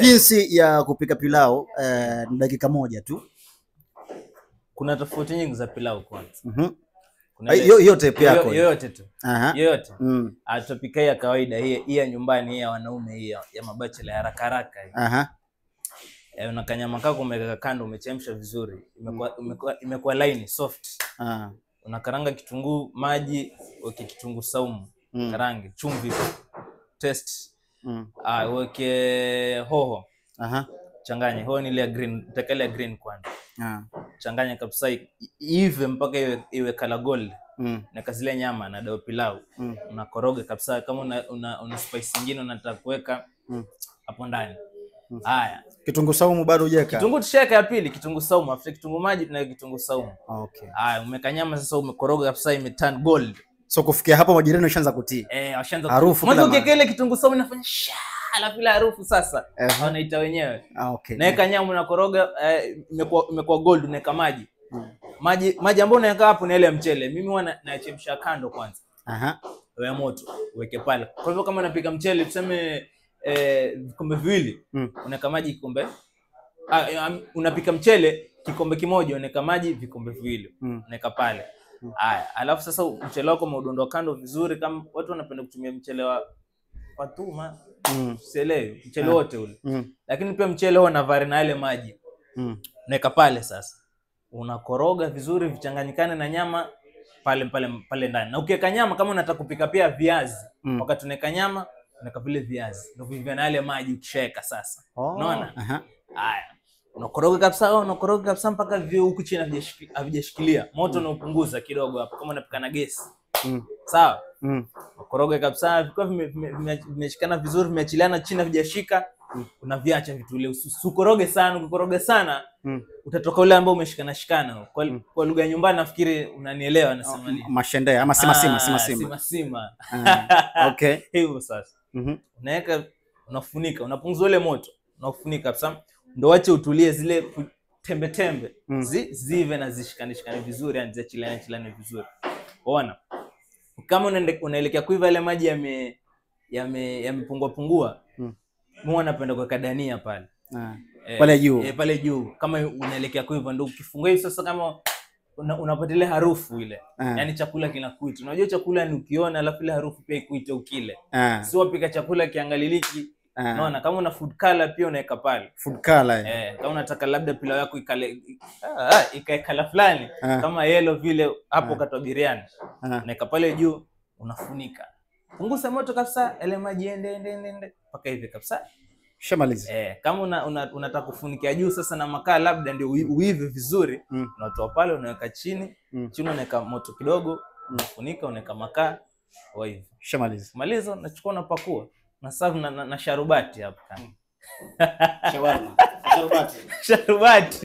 Jinsi ya kupika pilau ni dakika moja tu. Kuna tofauti nyingi za pilau kwanza. Yote pia yako. Yote tu. Yote. Atapika ya kawaida hii ya nyumbani, hii ya wanaume, hii ya mabachela ya haraka haraka. Unakanyama kako umeweka kando, umechemsha vizuri. Imekuwa laini, soft. Unakaranga kitunguu, maji, weke kitunguu saumu, karange, chumvi, test. Weke hoho. Changanya. Hoho ni ile green, utakale green kwanza. Changanya kabisa ive mpaka iwe color gold. Na kazile nyama na dao pilau. Unakoroga kabisa kama una spice nyingine unataka kuweka hapo ndani. Haya. Kitunguu saumu bado hujeka? Kitunguu tusheka ya pili, kitunguu saumu, afuta kitunguu maji na kitunguu saumu. Okay. Haya, umeka nyama sasa, umekoroga kabisa imeturn gold. So kufikia hapo majirani washaanza kutii. Washaanza harufu. Mwanzo ukekele kitunguu saumu inafanya ala bila harufu sasa. Wanaita wenyewe. Okay. Naweka nyama unakoroga, imekuwa gold, unaweka maji. Maji ambayo unaweka hapo ni ile ya mchele. Mimi huwa naachemsha kando kwanza. Wewe moto, uweke pale. Kwa hivyo kama unapika mchele tuseme vikombe viwili, unaweka maji kikombe. Unapika mchele kikombe kimoja, unaweka maji vikombe viwili. Unaweka pale. Haya, alafu sasa mchele wako umeudondoa kando vizuri. Kama watu wanapenda kutumia mchele wa patuma, sielewi mchele wote ule. Lakini pia mchele huwa na vari na ile maji. Unaweka pale sasa. Unakoroga vizuri vichanganyikane na nyama pale ndani. Na ukiweka nyama kama unataka kupika pia viazi, wakati unaweka nyama, unaweka vile viazi. Ndio vivyo na ile maji ukishaweka sasa. Unaona? Haya. Unakoroga kabisa mpaka vile huku chini havijashikilia. Moto unapunguza kidogo hapo kama unapika na gesi. Sawa? Unakoroga kabisa vikao vimeshikana vizuri, vimeachiliana chini havijashika. Unaviacha vitulie. Usikoroge sana, ukikoroga sana utatoka ule ambao umeshikana. Kwa lugha ya nyumbani nafikiri unanielewa nasema nini. Mashende ama sima. Okay. Hivyo sasa. Unaweka, unafunika, unapunguza ule moto, unafunika kabisa. Ndio acha utulie zile tembe zive na zishikane vizuri, yani ziachiliane vizuri. Unaona? Kama unaelekea kuiva ile maji yamepungua. Mimi napenda kuweka dania pale. Pale juu. Pale juu. Kama unaelekea kuiva ndio ukifungua hiyo sasa, kama unapata ile harufu ile. Yaani chakula kinakuita. Unajua chakula ni ukiona alafu ile harufu pia ikuite ukile. Sio pika chakula kiangaliliki. Unaona, kama una food color pia unaweka pale. Food color. Kama unataka labda pilau yako ikae color fulani kama yellow vile hapo katwa biriani. Unaweka pale juu, unafunika. Punguza moto kabisa, ile maji ende mpaka hivi kabisa. Shamaliza. Kama unataka kufunikia juu sasa na makaa labda ndio uive vizuri, unatoa pale unaweka chini, chini unaweka moto kidogo, unafunika, unaweka makaa, hivi. Shamaliza. Maliza, unachukua unapakua. Na serve na sharubati hapo. Shawarma. Sharubati.